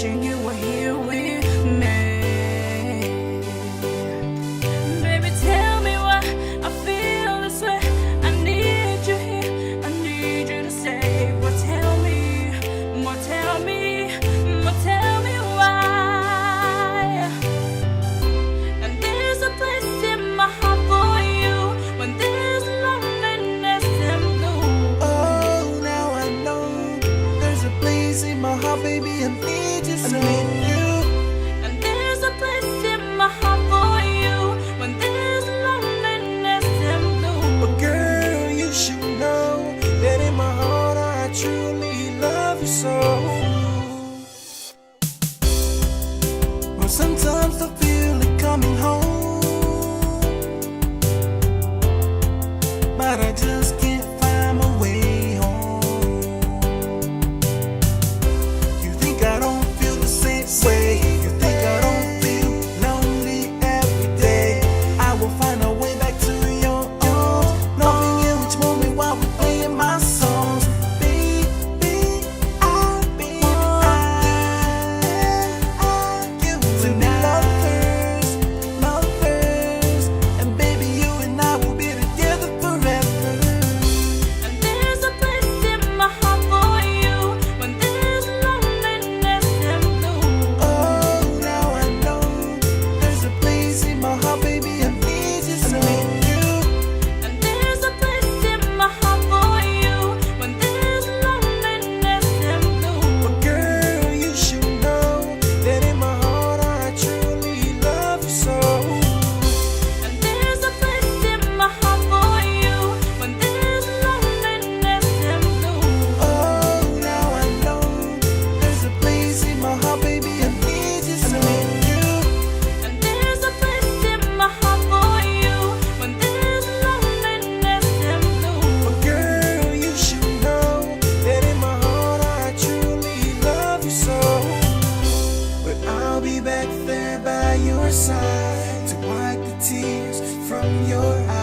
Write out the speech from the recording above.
wishing you were here with me. Baby, tell me why I feel this way. I need you here, I need you to stay. But tell me, more tell me, more tell me why. And there's a place in my heart for you when there's loneliness and blue. Oh, now I know there's a place in my heart, baby, I need you so. And there's a place in my heart for you when there's loneliness and blue. But girl, you should know that in my heart I truly love you so. Well, sometimes I feel like coming home, but I just can't find my way home. You think I don't feel the same way? You think I don't feel lonely every day? I will find a way back to your arms, loving you each moment while we're playing my songs. Baby, I'll be give to lovers, lovers, and baby, you and I will be together forever. And there's a place in my heart for you when there's loneliness and blue. Oh, now I know there's a place in my heart, baby, I need you so. And there's a place in my heart for you when there's loneliness and blue. But girl, you should know that in my heart I truly love you so. And there's a place in my heart for you when there's loneliness and blue. Oh, now I know there's a place in my heart, baby, I need you so. And there's a place in my heart for you when there's loneliness and blue. But girl, you should know that in my heart I truly love you so. But I'll be back there by your side to wipe the tears from your eyes.